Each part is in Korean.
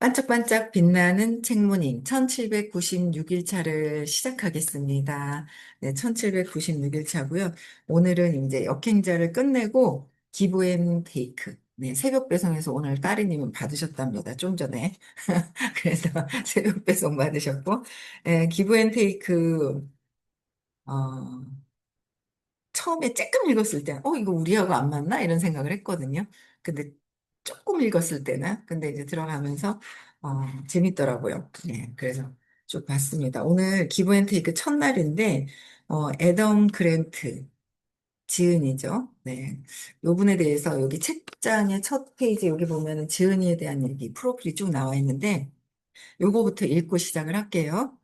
반짝반짝 빛나는 책무님 1796일차를 시작하겠습니다. 네, 1796일차고요. 오늘은 이제 역행자를 끝내고 기브앤테이크. 네, 새벽 배송에서 오늘 따리님은 받으셨답니다. 좀 전에. 그래서 새벽 배송 받으셨고, 네, 기브앤테이크, 어, 처음에 조금 읽었을 때, 이거 우리하고 안 맞나? 이런 생각을 했거든요. 근데 조금 읽었을 때는, 근데 이제 들어가면서, 재밌더라고요. 네, 그래서 쭉 봤습니다. 오늘 기브앤테이크 첫날인데, 애덤 그랜트, 지은이죠. 네. 요 분에 대해서 여기 책장의 첫 페이지 여기 보면은 지은이에 대한 얘기, 프로필이 쭉 나와 있는데, 요거부터 읽고 시작을 할게요.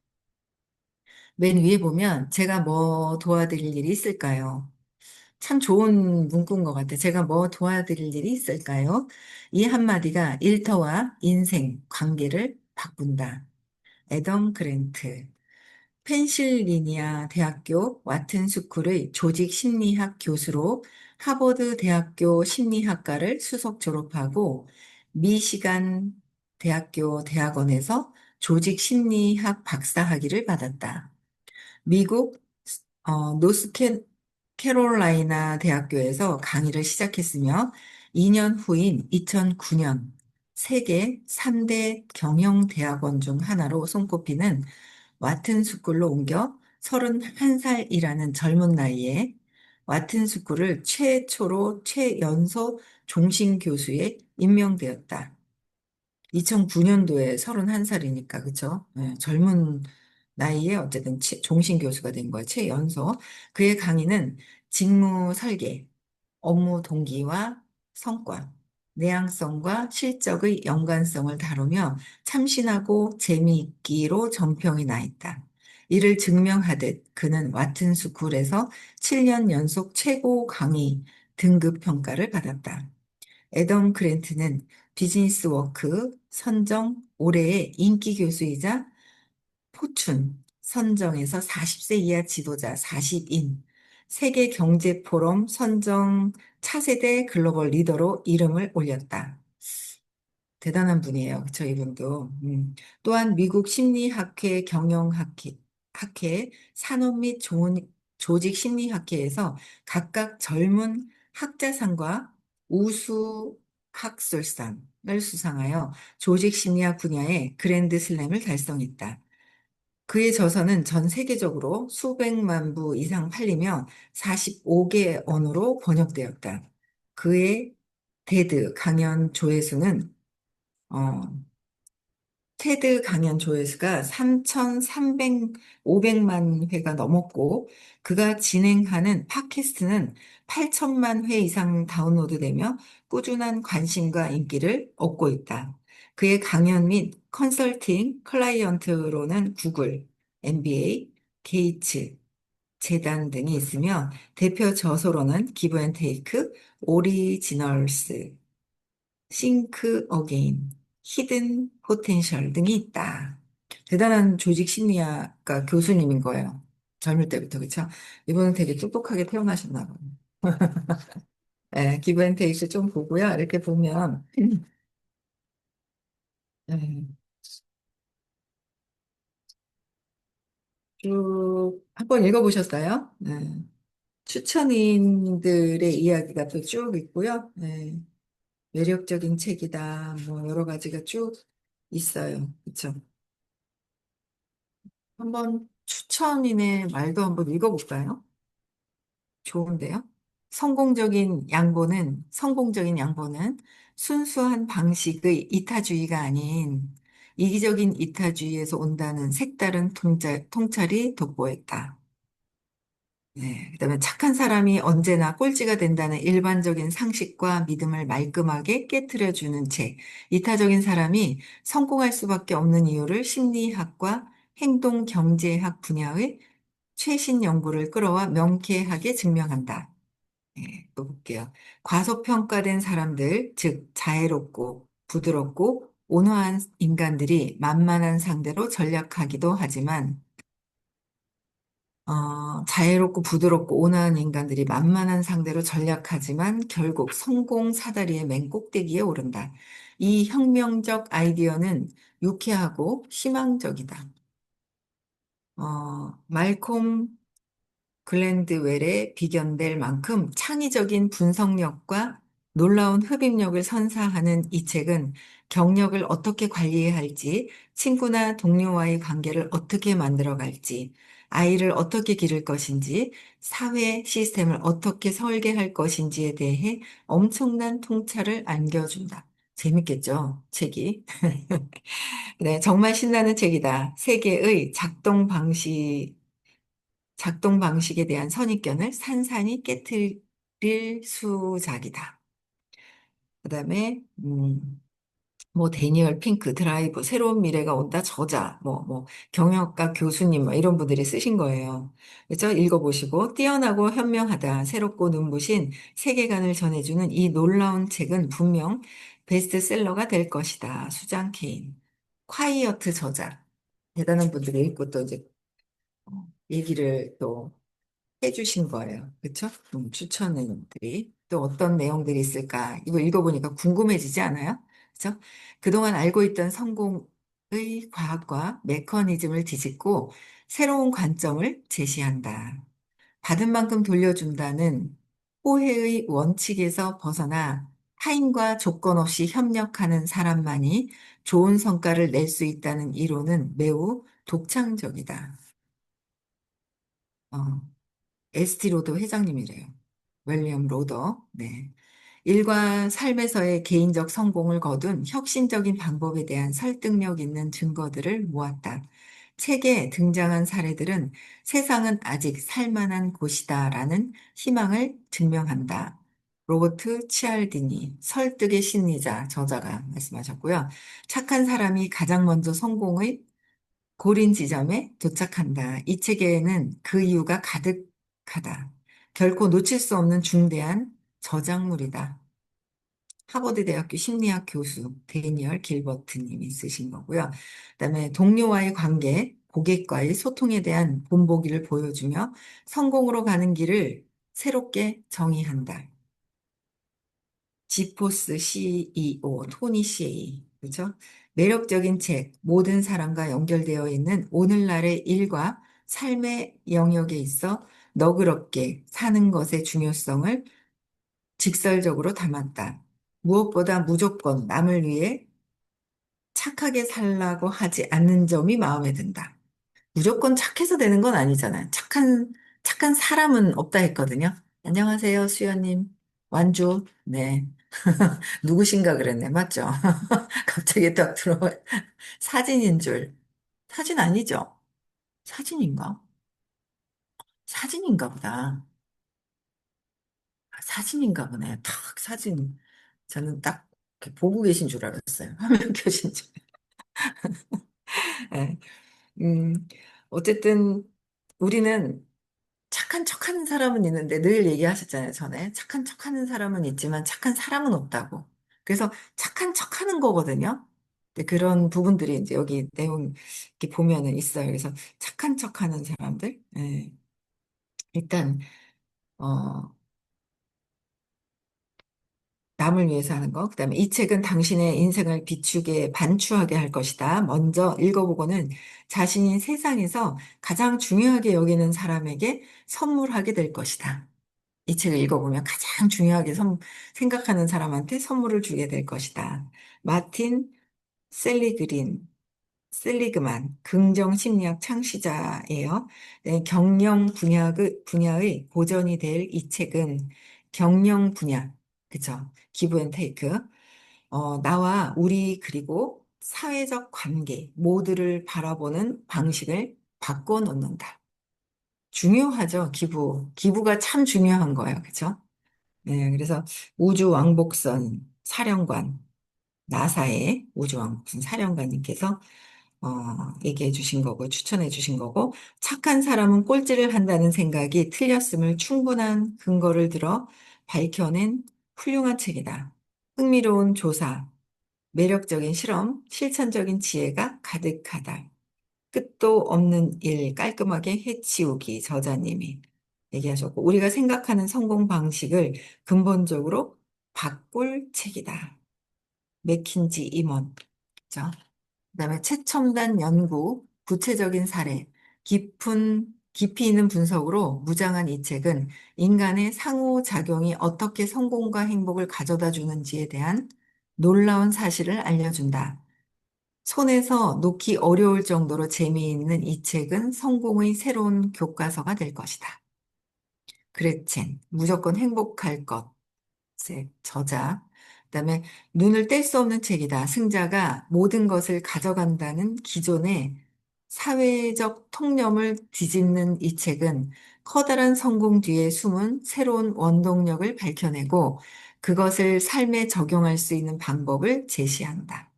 맨 위에 보면 제가 뭐 도와드릴 일이 있을까요? 참 좋은 문구인 것 같아요. 제가 뭐 도와드릴 일이 있을까요? 이 한마디가 일터와 인생, 관계를 바꾼다. 애덤 그랜트. 펜실리니아 대학교 와튼 스쿨의 조직 심리학 교수로 하버드 대학교 심리학과를 수석 졸업하고 미시간 대학교 대학원에서 조직 심리학 박사학위를 받았다. 미국 노스캐롤라이나 대학교에서 강의를 시작했으며 2년 후인 2009년 세계 3대 경영대학원 중 하나로 손꼽히는 와튼 스쿨로 옮겨 31살이라는 젊은 나이에 와튼 스쿨을 최초로 최연소 종신 교수에 임명되었다. 2009년도에 31살이니까, 그쵸? 네, 젊은 나이에 어쨌든 종신 교수가 된 거예요. 최연소. 그의 강의는 직무 설계, 업무 동기와 성과, 내향성과 실적의 연관성을 다루며 참신하고 재미있기로 정평이 나 있다. 이를 증명하듯 그는 와튼 스쿨에서 7년 연속 최고 강의 등급 평가를 받았다. 애덤 그랜트는 비즈니스 워크 선정 올해의 인기 교수이자 포춘 선정에서 40세 이하 지도자 40인 세계 경제 포럼 선정 차세대 글로벌 리더로 이름을 올렸다. 대단한 분이에요. 그쵸, 이분도. 또한 미국 심리학회 학회, 산업 및 조직 심리학회에서 각각 젊은 학자상과 우수 학술상을 수상하여 조직 심리학 분야의 그랜드 슬램을 달성했다. 그의 저서는 전 세계적으로 수백만 부 이상 팔리며 45개 언어로 번역되었다. 그의 테드 강연 조회수는 어, 테드 강연 조회수가 500만 회가 넘었고, 그가 진행하는 팟캐스트는 8천만 회 이상 다운로드되며 꾸준한 관심과 인기를 얻고 있다. 그의 강연 및 컨설팅 클라이언트로는 구글, NBA, 게이츠, 재단 등이 있으며 대표 저서로는 기브앤테이크, 오리지널스, 싱크 어게인, 히든 포텐셜 등이 있다. 대단한 조직 심리학과 교수님인 거예요. 젊을 때부터, 그쵸? 이분은 되게 똑똑하게 태어나셨나 봐요. 네, 기브앤테이크 좀 보고요. 이렇게 보면, 네, 쭉 한번 읽어보셨어요? 네. 추천인들의 이야기가 또 쭉 있고요. 네, 매력적인 책이다. 뭐 여러 가지가 쭉 있어요. 그쵸? 한번 추천인의 말도 한번 읽어볼까요? 좋은데요? 성공적인 양보는 순수한 방식의 이타주의가 아닌 이기적인 이타주의에서 온다는 색다른 통찰이 돋보였다. 네, 그다음에 착한 사람이 언제나 꼴찌가 된다는 일반적인 상식과 믿음을 말끔하게 깨트려주는 책. 이타적인 사람이 성공할 수밖에 없는 이유를 심리학과 행동경제학 분야의 최신 연구를 끌어와 명쾌하게 증명한다. 네, 또 볼게요. 과소평가된 사람들, 즉 자애롭고 부드럽고 온화한 인간들이 만만한 상대로 전략하기도 하지만 자애롭고 부드럽고 온화한 인간들이 만만한 상대로 전략하지만 결국 성공 사다리의 맨 꼭대기에 오른다. 이 혁명적 아이디어는 유쾌하고 희망적이다. 말콤 글랜드웰에 비견될 만큼 창의적인 분석력과 놀라운 흡입력을 선사하는 이 책은 경력을 어떻게 관리해야 할지, 친구나 동료와의 관계를 어떻게 만들어갈지, 아이를 어떻게 기를 것인지, 사회 시스템을 어떻게 설계할 것인지에 대해 엄청난 통찰을 안겨준다. 재밌겠죠, 책이? 네, 정말 신나는 책이다. 세계의 작동 방식에 대한 선입견을 산산이 깨트릴 수작이다. 그다음에 뭐 데니얼 핑크 드라이브 새로운 미래가 온다 저자 경영학과 교수님 뭐 이런 분들이 쓰신 거예요. 그래서 읽어보시고 뛰어나고 현명하다 새롭고 눈부신 세계관을 전해주는 이 놀라운 책은 분명 베스트셀러가 될 것이다. 수잔 케인 콰이어트 저자 대단한 분들이 읽고 또 이제 얘기를 또 해주신 거예요. 그렇죠? 추천들이 또 어떤 내용들이 있을까? 이거 읽어보니까 궁금해지지 않아요? 그렇죠? 그동안 알고 있던 성공의 과학과 메커니즘을 뒤집고 새로운 관점을 제시한다. 받은 만큼 돌려준다는 호혜의 원칙에서 벗어나 타인과 조건 없이 협력하는 사람만이 좋은 성과를 낼 수 있다는 이론은 매우 독창적이다. 어. 에스티 로더 회장님이래요. 윌리엄 로더. 네. 일과 삶에서의 개인적 성공을 거둔 혁신적인 방법에 대한 설득력 있는 증거들을 모았다. 책에 등장한 사례들은 세상은 아직 살만한 곳이다라는 희망을 증명한다. 로버트 치알디니, 설득의 심리자 저자가 말씀하셨고요. 착한 사람이 가장 먼저 성공의 고린 지점에 도착한다. 이 책에는 그 이유가 가득하다. 결코 놓칠 수 없는 중대한 저작물이다. 하버드 대학교 심리학 교수 데니얼 길버트 님이 쓰신 거고요. 그다음에 동료와의 관계, 고객과의 소통에 대한 본보기를 보여주며 성공으로 가는 길을 새롭게 정의한다. 지포스 CEO 토니 시에이, 그죠? 매력적인 책, 모든 사람과 연결되어 있는 오늘날의 일과 삶의 영역에 있어 너그럽게 사는 것의 중요성을 직설적으로 담았다. 무엇보다 무조건 남을 위해 착하게 살라고 하지 않는 점이 마음에 든다. 무조건 착해서 되는 건 아니잖아요. 착한 사람은 없다 했거든요. 안녕하세요, 수연님. 완주. 네. 누구신가 그랬네. 맞죠? 갑자기 딱 들어와. 사진인 줄. 사진 아니죠? 사진인가? 사진인가 보다. 사진인가 보네. 탁 사진. 저는 딱 이렇게 보고 계신 줄 알았어요. 화면 켜신 줄. 네. 음, 어쨌든 우리는 착한 척하는 사람은 있는데 늘 얘기하셨잖아요, 전에. 착한 척하는 사람은 있지만 착한 사람은 없다고. 그래서 착한 척하는 거거든요. 근데 그런 부분들이 이제 여기 내용 이렇게 보면은 있어요. 그래서 착한 척하는 사람들. 예. 일단 어, 남을 위해서 하는 거. 그다음에 이 책은 당신의 인생을 비추게 반추하게 할 것이다. 먼저 읽어보고는 자신이 세상에서 가장 중요하게 여기는 사람에게 선물하게 될 것이다. 이 책을 읽어보면 가장 중요하게 생각하는 사람한테 선물을 주게 될 것이다. 마틴 셀리그린, 셀리그만, 긍정심리학 창시자예요. 네, 분야의 고전이 될 이 책은 경영 분야, 그쵸? 기브 앤 테이크. 나와 우리 그리고 사회적 관계 모두를 바라보는 방식을 바꿔놓는다. 중요하죠, 기부. 기부가 참 중요한 거예요, 그쵸? 네, 그래서 우주왕복선 사령관, 나사의 우주왕복선 사령관님께서 얘기해 주신 거고, 추천해 주신 거고, 착한 사람은 꼴찌를 한다는 생각이 틀렸음을 충분한 근거를 들어 밝혀낸 훌륭한 책이다. 흥미로운 조사, 매력적인 실험, 실천적인 지혜가 가득하다. 끝도 없는 일 깔끔하게 해치우기 저자님이 얘기하셨고, 우리가 생각하는 성공 방식을 근본적으로 바꿀 책이다. 맥킨지 임원. 그죠? 그다음에 최첨단 연구, 구체적인 사례, 깊이 있는 분석으로 무장한 이 책은 인간의 상호작용이 어떻게 성공과 행복을 가져다 주는지에 대한 놀라운 사실을 알려준다. 손에서 놓기 어려울 정도로 재미있는 이 책은 성공의 새로운 교과서가 될 것이다. 그레첸, 무조건 행복할 것. 저자. 그다음에 눈을 뗄 수 없는 책이다. 승자가 모든 것을 가져간다는 기존의 사회적 통념을 뒤집는 이 책은 커다란 성공 뒤에 숨은 새로운 원동력을 밝혀내고 그것을 삶에 적용할 수 있는 방법을 제시한다.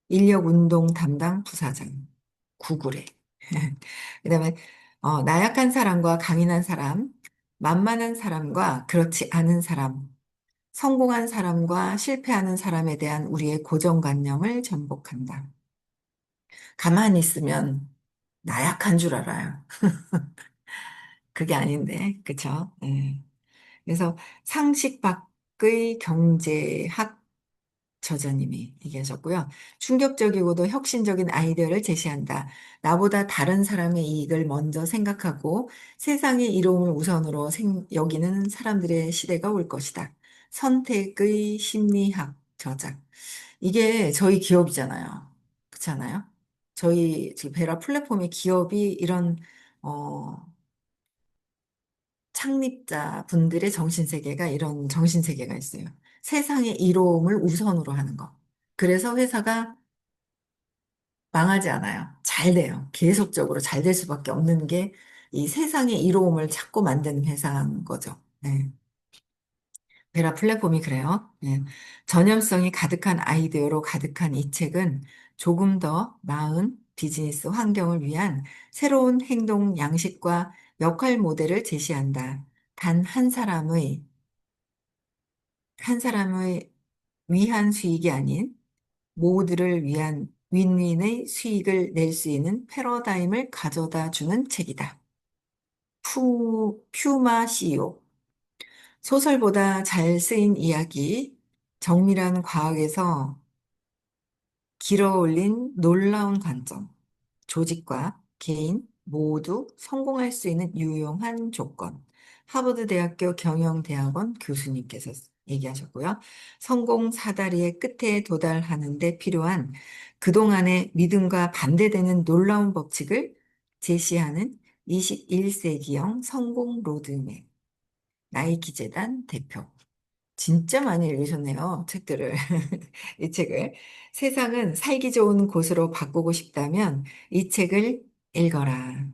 인력 운동 담당 부사장. 구글에. 그다음에 나약한 사람과 강인한 사람, 만만한 사람과 그렇지 않은 사람, 성공한 사람과 실패하는 사람에 대한 우리의 고정관념을 전복한다. 가만히 있으면 나약한 줄 알아요. 그게 아닌데, 그쵸? 예. 그래서 상식 밖의 경제학 저자님이 얘기하셨고요. 충격적이고도 혁신적인 아이디어를 제시한다. 나보다 다른 사람의 이익을 먼저 생각하고 세상의 이로움을 우선으로 여기는 사람들의 시대가 올 것이다. 선택의 심리학 저자. 이게 저희 기업이잖아요. 그렇잖아요. 저희 지금 베라 플랫폼의 기업이 이런 어, 창립자 분들의 정신세계가 이런 정신세계가 있어요. 세상의 이로움을 우선으로 하는 거. 그래서 회사가 망하지 않아요. 잘 돼요. 계속적으로 잘 될 수밖에 없는 게 이 세상의 이로움을 찾고 만든 회사인 거죠. 네. 베라 플랫폼이 그래요. 예. 전염성이 가득한 아이디어로 가득한 이 책은 조금 더 나은 비즈니스 환경을 위한 새로운 행동 양식과 역할 모델을 제시한다. 단 한 사람의 위한 수익이 아닌 모두를 위한 윈윈의 수익을 낼 수 있는 패러다임을 가져다 주는 책이다. 퓨마 CEO. 소설보다 잘 쓰인 이야기, 정밀한 과학에서 길어 올린 놀라운 관점, 조직과 개인 모두 성공할 수 있는 유용한 조건. 하버드 대학교 경영대학원 교수님께서 얘기하셨고요. 성공 사다리의 끝에 도달하는 데 필요한 그동안의 믿음과 반대되는 놀라운 법칙을 제시하는 21세기형 성공 로드맵. 나이키 재단 대표. 진짜 많이 읽으셨네요, 책들을. 이 책을. 세상은 살기 좋은 곳으로 바꾸고 싶다면 이 책을 읽어라.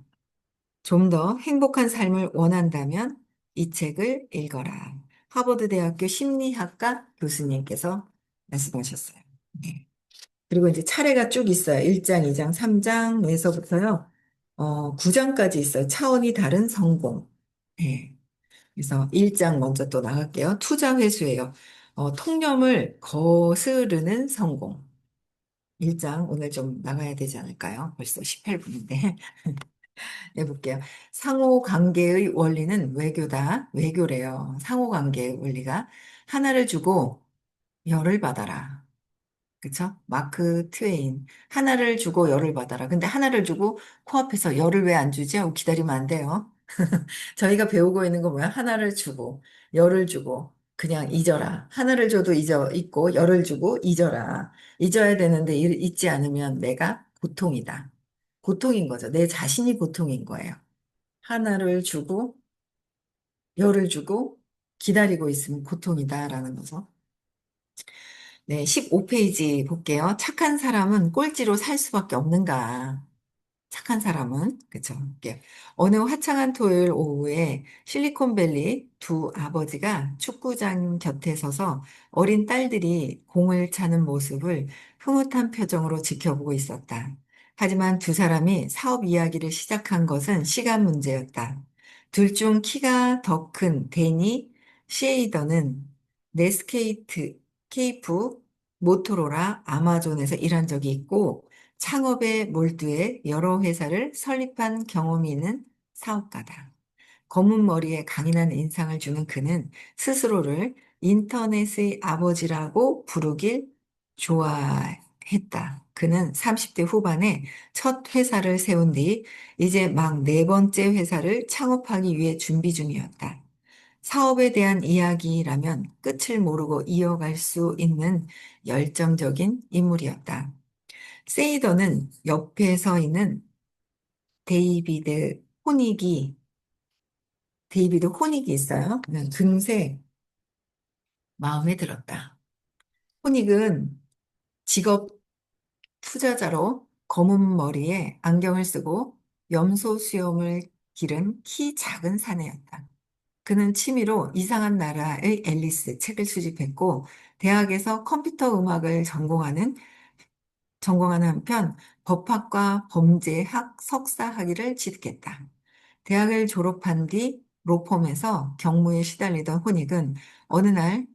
좀 더 행복한 삶을 원한다면 이 책을 읽어라. 하버드 대학교 심리학과 교수님께서 말씀하셨어요. 네. 그리고 이제 차례가 쭉 있어요. 1장, 2장, 3장에서부터요. 9장까지 있어요. 차원이 다른 성공. 네. 그래서 1장 먼저 또 나갈게요. 투자 회수예요. 통념을 거스르는 성공. 1장 오늘 좀 나가야 되지 않을까요? 벌써 18분인데. 해볼게요. 상호관계의 원리는 외교다. 외교래요. 상호관계의 원리가 하나를 주고 열을 받아라. 그쵸? 마크 트웨인. 하나를 주고 열을 받아라. 근데 하나를 주고 코앞에서 열을 왜 안 주지? 하고 기다리면 안 돼요. 저희가 배우고 있는 거 뭐야? 하나를 주고, 열을 주고, 그냥 잊어라. 하나를 줘도 잊고, 열을 주고, 잊어라. 잊어야 되는데, 잊지 않으면 내가 고통이다. 고통인 거죠. 내 자신이 고통인 거예요. 하나를 주고, 열을 주고, 기다리고 있으면 고통이다라는 거죠. 네, 15페이지 볼게요. 착한 사람은 꼴찌로 살 수밖에 없는가? 착한 사람은 그쵸. 이게 어느 화창한 토요일 오후에 실리콘밸리 두 아버지가 축구장 곁에 서서 어린 딸들이 공을 차는 모습을 흐뭇한 표정으로 지켜보고 있었다. 하지만 두 사람이 사업 이야기를 시작한 것은 시간 문제였다. 둘 중 키가 더 큰 데니 셰이더는 네스케이트, 케이프, 모토로라, 아마존에서 일한 적이 있고 창업에 몰두해 여러 회사를 설립한 경험이 있는 사업가다. 검은 머리에 강인한 인상을 주는 그는 스스로를 인터넷의 아버지라고 부르길 좋아했다. 그는 30대 후반에 첫 회사를 세운 뒤 이제 막 네 번째 회사를 창업하기 위해 준비 중이었다. 사업에 대한 이야기라면 끝을 모르고 이어갈 수 있는 열정적인 인물이었다. 세이더는 옆에 서 있는 데이비드 호닉이 데이비드 호닉이 있어요. 금세 마음에 들었다. 호닉은 직업 투자자로 검은 머리에 안경을 쓰고 염소 수염을 기른 키 작은 사내였다. 그는 취미로 이상한 나라의 앨리스 책을 수집했고 대학에서 컴퓨터 음악을 전공하는 한편 법학과 범죄학 석사 학위를 취득했다. 대학을 졸업한 뒤 로펌에서 경무에 시달리던 호닉은 어느 날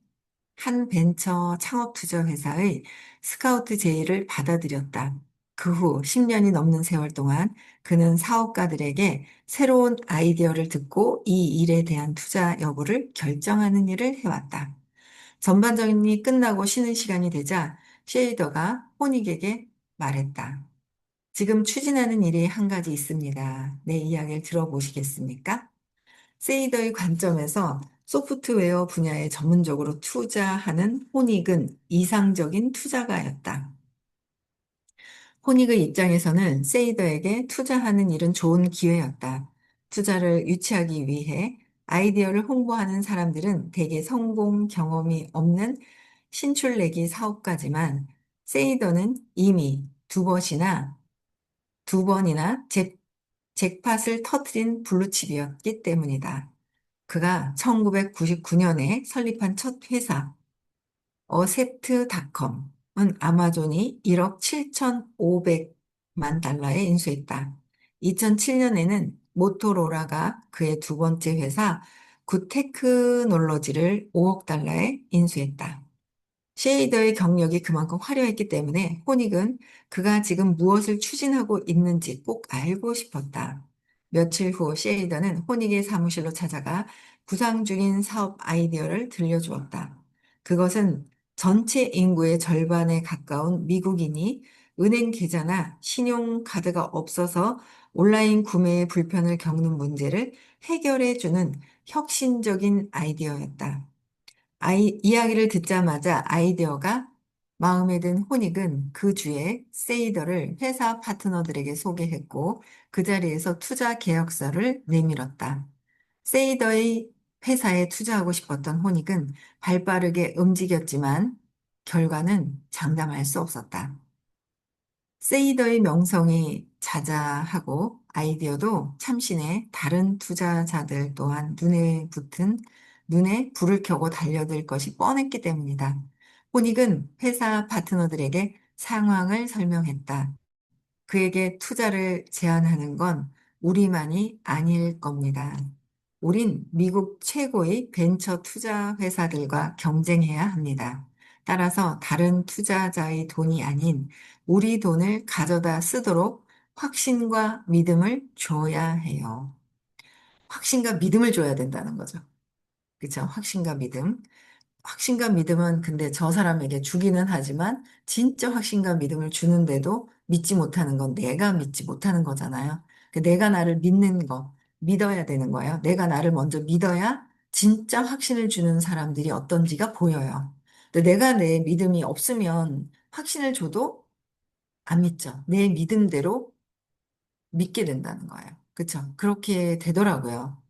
한 벤처 창업 투자 회사의 스카우트 제의를 받아들였다. 그 후 10년이 넘는 세월 동안 그는 사업가들에게 새로운 아이디어를 듣고 이 일에 대한 투자 여부를 결정하는 일을 해왔다. 전반적인 일이 끝나고 쉬는 시간이 되자 쉐이더가 호닉에게 말했다. 지금 추진하는 일이 한 가지 있습니다. 내 이야기를 들어보시겠습니까? 세이더의 관점에서 소프트웨어 분야에 전문적으로 투자하는 호닉은 이상적인 투자가였다. 호닉의 입장에서는 세이더에게 투자하는 일은 좋은 기회였다. 투자를 유치하기 위해 아이디어를 홍보하는 사람들은 대개 성공 경험이 없는 신출내기 사업가지만 세이더는 이미 두 번이나 잭팟을 터트린 블루칩이었기 때문이다. 그가 1999년에 설립한 첫 회사, 어셉트닷컴은 아마존이 1억 7,500만 달러에 인수했다. 2007년에는 모토로라가 그의 두 번째 회사, 굿테크놀로지를 5억 달러에 인수했다. 쉐이더의 경력이 그만큼 화려했기 때문에 호닉은 그가 지금 무엇을 추진하고 있는지 꼭 알고 싶었다. 며칠 후 쉐이더는 호닉의 사무실로 찾아가 구상 중인 사업 아이디어를 들려주었다. 그것은 전체 인구의 절반에 가까운 미국인이 은행 계좌나 신용카드가 없어서 온라인 구매에 불편을 겪는 문제를 해결해주는 혁신적인 아이디어였다. 이야기를 듣자마자 아이디어가 마음에 든 호닉은 그 주에 세이더를 회사 파트너들에게 소개했고 그 자리에서 투자 계약서를 내밀었다. 세이더의 회사에 투자하고 싶었던 호닉은 발빠르게 움직였지만 결과는 장담할 수 없었다. 세이더의 명성이 자자하고 아이디어도 참신해 다른 투자자들 또한 눈에 불을 켜고 달려들 것이 뻔했기 때문이다. 호닉은 회사 파트너들에게 상황을 설명했다. 그에게 투자를 제안하는 건 우리만이 아닐 겁니다. 우린 미국 최고의 벤처 투자 회사들과 경쟁해야 합니다. 따라서 다른 투자자의 돈이 아닌 우리 돈을 가져다 쓰도록 확신과 믿음을 줘야 해요. 확신과 믿음을 줘야 된다는 거죠. 그렇죠? 확신과 믿음. 확신과 믿음은 근데 저 사람에게 주기는 하지만 진짜 확신과 믿음을 주는데도 믿지 못하는 건 내가 믿지 못하는 거잖아요. 내가 나를 믿는 거, 믿어야 되는 거예요. 내가 나를 먼저 믿어야 진짜 확신을 주는 사람들이 어떤지가 보여요. 근데 내가 내 믿음이 없으면 확신을 줘도 안 믿죠. 내 믿음대로 믿게 된다는 거예요. 그렇죠? 그렇게 되더라고요.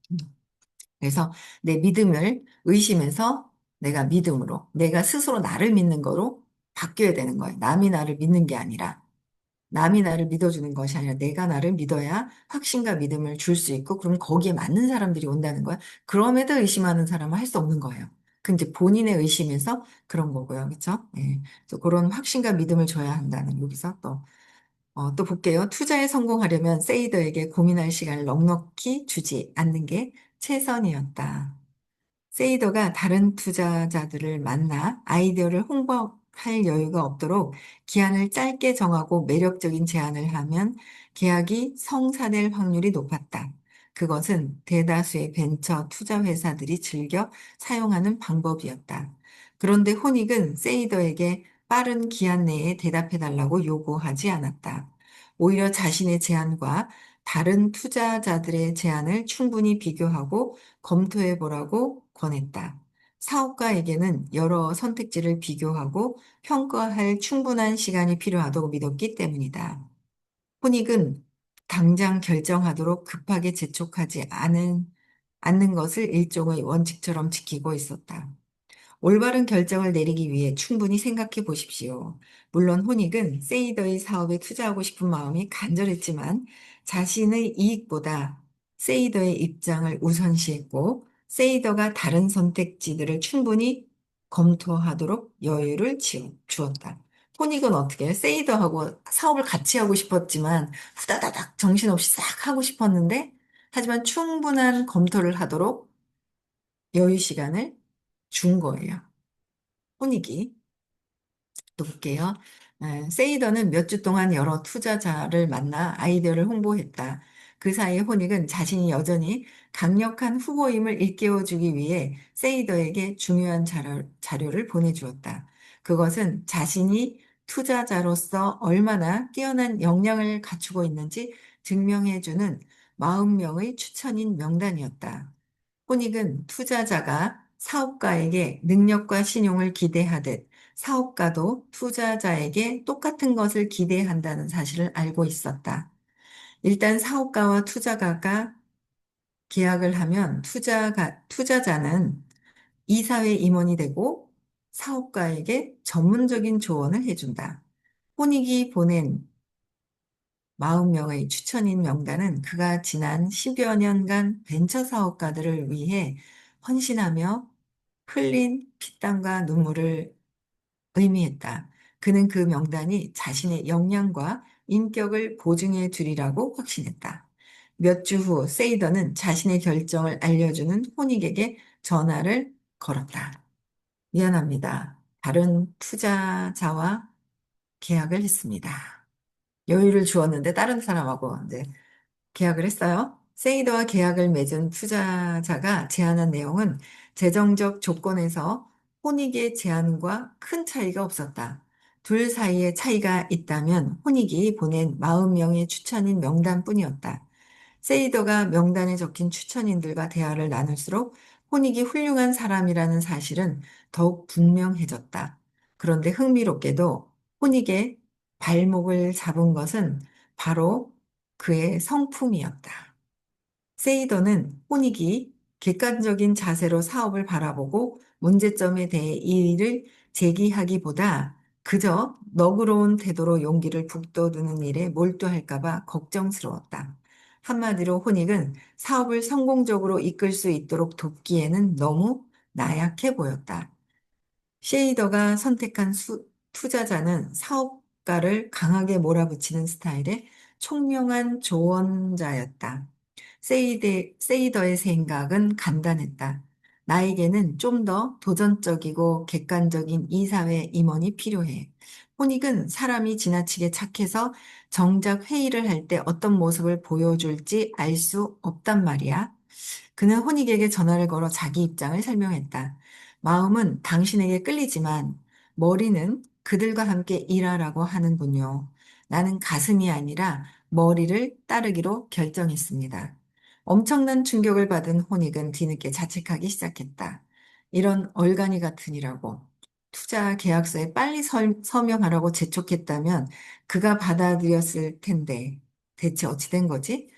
그래서 내 믿음을 의심해서 내가 믿음으로, 내가 스스로 나를 믿는 거로 바뀌어야 되는 거예요. 남이 나를 믿는 게 아니라, 남이 나를 믿어주는 것이 아니라 내가 나를 믿어야 확신과 믿음을 줄 수 있고, 그럼 거기에 맞는 사람들이 온다는 거야. 그럼에도 의심하는 사람은 할 수 없는 거예요. 그 이제 본인의 의심에서 그런 거고요. 그렇죠? 예. 그래서 그런 확신과 믿음을 줘야 한다는 여기서 또 볼게요. 투자에 성공하려면 세이더에게 고민할 시간을 넉넉히 주지 않는 게 최선이었다. 세이더가 다른 투자자들을 만나 아이디어를 할 여유가 없도록 기한을 짧게 정하고 매력적인 제안을 하면 계약이 성사될 확률이 높았다. 그것은 대다수의 벤처 투자 회사들이 즐겨 사용하는 방법이었다. 그런데 호닉은 세이더에게 빠른 기한 내에 대답해달라고 요구하지 않았다. 오히려 자신의 제안과 다른 투자자들의 제안을 충분히 비교하고 검토해 보라고 권했다. 사업가에게는 여러 선택지를 비교하고 평가할 충분한 시간이 필요하다고 믿었기 때문이다. 혼익은 당장 결정하도록 급하게 재촉하지 않는 것을 일종의 원칙처럼 지키고 있었다. 올바른 결정을 내리기 위해 충분히 생각해 보십시오. 물론 호닉은 세이더의 사업에 투자하고 싶은 마음이 간절했지만 자신의 이익보다 세이더의 입장을 우선시했고 세이더가 다른 선택지들을 충분히 검토하도록 여유를 주었다. 호닉은 어떻게 해요? 세이더하고 사업을 같이 하고 싶었지만 후다다닥 정신없이 싹 하고 싶었는데 하지만 충분한 검토를 하도록 여유 시간을 준 거예요. 혼이기. 또 볼게요. 세이더는 몇 주 동안 여러 투자자를 만나 아이디어를 홍보했다. 그 사이에 호닉은 자신이 여전히 강력한 후보임을 일깨워주기 위해 세이더에게 중요한 자료를 보내주었다. 그것은 자신이 투자자로서 얼마나 뛰어난 역량을 갖추고 있는지 증명해주는 40명의 추천인 명단이었다. 호닉은 투자자가 사업가에게 능력과 신용을 기대하듯 사업가도 투자자에게 똑같은 것을 기대한다는 사실을 알고 있었다. 일단 사업가와 투자가가 계약을 하면 투자자는 이사회 임원이 되고 사업가에게 전문적인 조언을 해준다. 호닉이 보낸 40명의 추천인 명단은 그가 지난 10여 년간 벤처 사업가들을 위해 헌신하며 흘린 피땀과 눈물을 의미했다. 그는 그 명단이 자신의 역량과 인격을 보증해 주리라고 확신했다. 몇 주 후 세이더는 자신의 결정을 알려주는 호닉에게 전화를 걸었다. 미안합니다. 다른 투자자와 계약을 했습니다. 여유를 주었는데 다른 사람하고 이제 계약을 했어요. 세이더와 계약을 맺은 투자자가 제안한 내용은 재정적 조건에서 혼익의 제안과 큰 차이가 없었다. 둘 사이에 차이가 있다면 혼익이 보낸 40명의 추천인 명단뿐이었다. 세이더가 명단에 적힌 추천인들과 대화를 나눌수록 혼익이 훌륭한 사람이라는 사실은 더욱 분명해졌다. 그런데 흥미롭게도 혼익의 발목을 잡은 것은 바로 그의 성품이었다. 세이더는 혼익이 객관적인 자세로 사업을 바라보고 문제점에 대해 이의를 제기하기보다 그저 너그러운 태도로 용기를 북돋우는 일에 몰두할까봐 걱정스러웠다. 한마디로 혼익은 사업을 성공적으로 이끌 수 있도록 돕기에는 너무 나약해 보였다. 쉐이더가 선택한 투자자는 사업가를 강하게 몰아붙이는 스타일의 총명한 조언자였다. 세이더의 생각은 간단했다. 나에게는 좀 더 도전적이고 객관적인 이사회 임원이 필요해. 호닉은 사람이 지나치게 착해서 정작 회의를 할 때 어떤 모습을 보여줄지 알 수 없단 말이야. 그는 호닉에게 전화를 걸어 자기 입장을 설명했다. 마음은 당신에게 끌리지만 머리는 그들과 함께 일하라고 하는군요. 나는 가슴이 아니라 머리를 따르기로 결정했습니다. 엄청난 충격을 받은 호닉은 뒤늦게 자책하기 시작했다. 이런 얼간이 같은 이라고 투자 계약서에 빨리 서명하라고 재촉했다면 그가 받아들였을 텐데 대체 어찌 된 거지?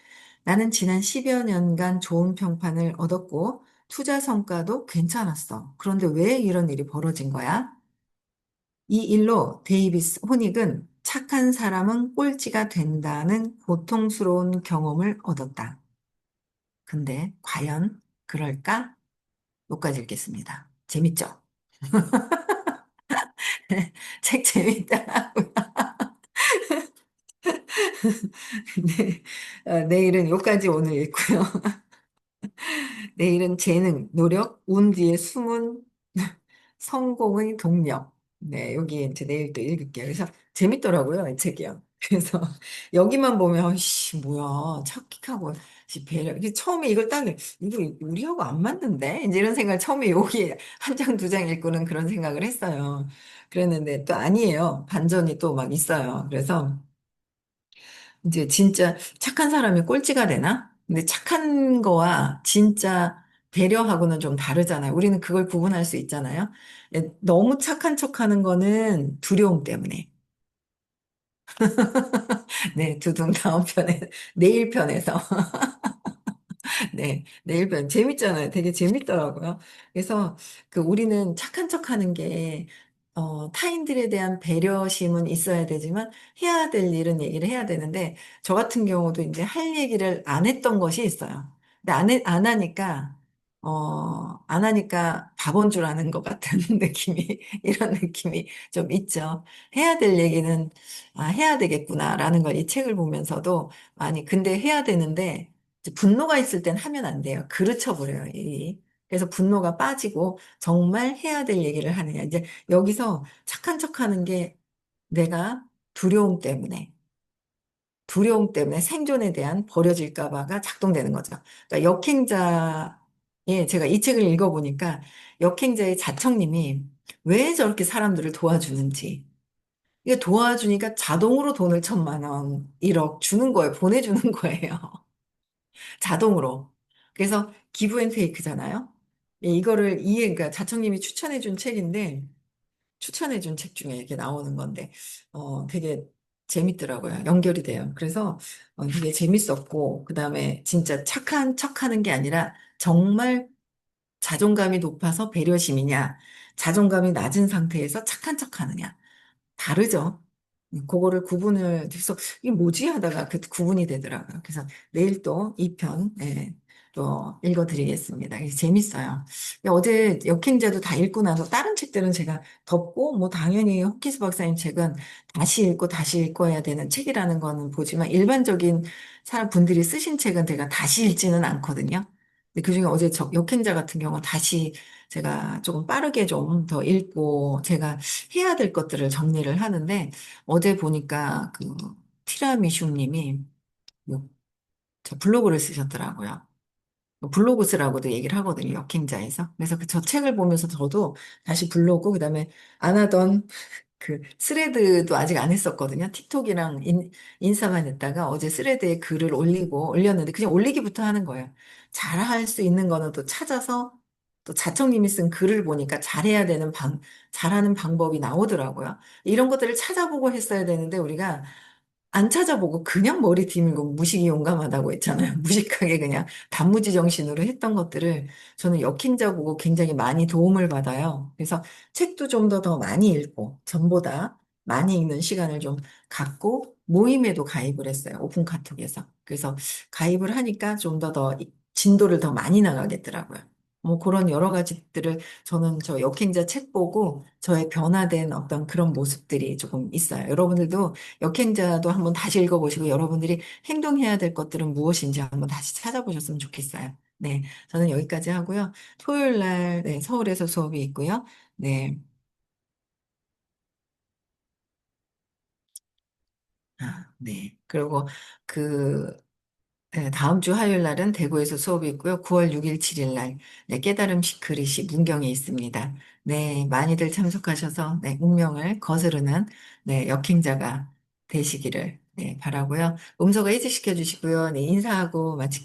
나는 지난 10여 년간 좋은 평판을 얻었고 투자 성과도 괜찮았어. 그런데 왜 이런 일이 벌어진 거야? 이 일로 데이비스 호닉은 착한 사람은 꼴찌가 된다는 고통스러운 경험을 얻었다. 근데 과연 그럴까? 여기까지 읽겠습니다. 재밌죠? 책 재밌다. 네, 내일은 여기까지 오늘 읽고요. 내일은 재능, 노력, 운 뒤에 숨은 성공의 동력. 네, 여기 이제 내일 또 읽을게요. 그래서 재밌더라고요, 이 책이요. 그래서 여기만 보면, 씨, 뭐야, 착각하고, 씨, 배려. 이게 처음에 이걸 딱, 이거 우리하고 안 맞는데? 이제 이런 생각을 처음에 여기 한 장, 두 장 읽고는 그런 생각을 했어요. 그랬는데 또 아니에요. 반전이 또 막 있어요. 그래서 이제 진짜 착한 사람이 꼴찌가 되나? 근데 착한 거와 진짜 배려하고는 좀 다르잖아요. 우리는 그걸 구분할 수 있잖아요. 예, 너무 착한 척 하는 거는 두려움 때문에. 네, 두둥 다음 편에, 내일 편에서. 네, 내일 편 재밌잖아요. 되게 재밌더라고요. 그래서 그 우리는 착한 척 하는 게 타인들에 대한 배려심은 있어야 되지만 해야 될 일은 얘기를 해야 되는데 저 같은 경우도 이제 할 얘기를 안 했던 것이 있어요. 근데 안 하니까 안 하니까 바본 줄 아는 것 같은 느낌이 이런 느낌이 좀 있죠. 해야 될 얘기는 해야 되겠구나라는 걸 이 책을 보면서도 많이 근데 해야 되는데 이제 분노가 있을 땐 하면 안 돼요. 그르쳐버려요, 이. 그래서 분노가 빠지고 정말 해야 될 얘기를 하느냐. 이제 여기서 착한 척 하는 게 내가 두려움 때문에, 두려움 때문에 생존에 대한 버려질까 봐가 작동되는 거죠. 그러니까 역행자의 제가 이 책을 읽어보니까 역행자의 자청님이 왜 저렇게 사람들을 도와주는지. 이게 도와주니까 자동으로 돈을 1,000만 원, 1억 주는 거예요. 보내주는 거예요. 자동으로. 그래서 기브 앤 테이크잖아요. 예, 이거를 그러니까 자청님이 추천해준 책인데, 추천해준 책 중에 이렇게 나오는 건데, 되게 재밌더라고요. 연결이 돼요. 그래서 되게 재밌었고, 그 다음에 진짜 착한 척 하는 게 아니라 정말 자존감이 높아서 배려심이냐, 자존감이 낮은 상태에서 착한 척 하느냐. 다르죠. 그거를 구분을 해서 이게 뭐지 하다가 그 구분이 되더라고요. 그래서 내일 또 2편 또 읽어드리겠습니다. 이게 재밌어요. 어제 역행자도 다 읽고 나서 다른 책들은 제가 덮고 뭐 당연히 호키스 박사님 책은 다시 읽고 다시 읽어야 되는 책이라는 거는 보지만 일반적인 사람 분들이 쓰신 책은 제가 다시 읽지는 않거든요. 근데 그중에 어제 역행자 같은 경우는 다시 제가 조금 빠르게 좀 더 읽고 제가 해야 될 것들을 정리를 하는데 어제 보니까 그 티라미슈 님이 저 블로그를 쓰셨더라고요. 블로그 쓰라고도 얘기를 하거든요. 역행자에서. 그래서 그 저 책을 보면서 저도 다시 블로그 그다음에 안 하던 그 스레드도 아직 안 했었거든요. 틱톡이랑 인스타만 했다가 어제 스레드에 글을 올렸는데 그냥 올리기부터 하는 거예요. 잘할 수 있는 거는 또 찾아서 또 자청님이 쓴 글을 보니까 잘하는 방법이 나오더라고요. 이런 것들을 찾아보고 했어야 되는데 우리가 안 찾아보고 그냥 머리 디밀고 무식이 용감하다고 했잖아요. 무식하게 그냥 단무지 정신으로 했던 것들을 저는 역행자 보고 굉장히 많이 도움을 받아요. 그래서 책도 좀 더 많이 읽고 전보다 많이 읽는 시간을 좀 갖고 모임에도 가입을 했어요. 오픈 카톡에서. 그래서 가입을 하니까 좀 더 진도를 더 많이 나가겠더라고요. 뭐 그런 여러 가지들을 저는 저 역행자 책 보고 저의 변화된 어떤 그런 모습들이 조금 있어요. 여러분들도 역행자도 한번 다시 읽어보시고 여러분들이 행동해야 될 것들은 무엇인지 한번 다시 찾아보셨으면 좋겠어요. 네, 저는 여기까지 하고요. 토요일 날 네, 서울에서 수업이 있고요. 네, 네. 그리고 그 네, 다음 주 화요일 날은 대구에서 수업이 있고요. 9월 6일, 7일 날 네, 깨달음 시크릿이 문경에 있습니다. 네, 많이들 참석하셔서 네, 운명을 거스르는 네, 역행자가 되시기를 네, 바라고요. 음소거 해지시켜 주시고요. 네, 인사하고 마치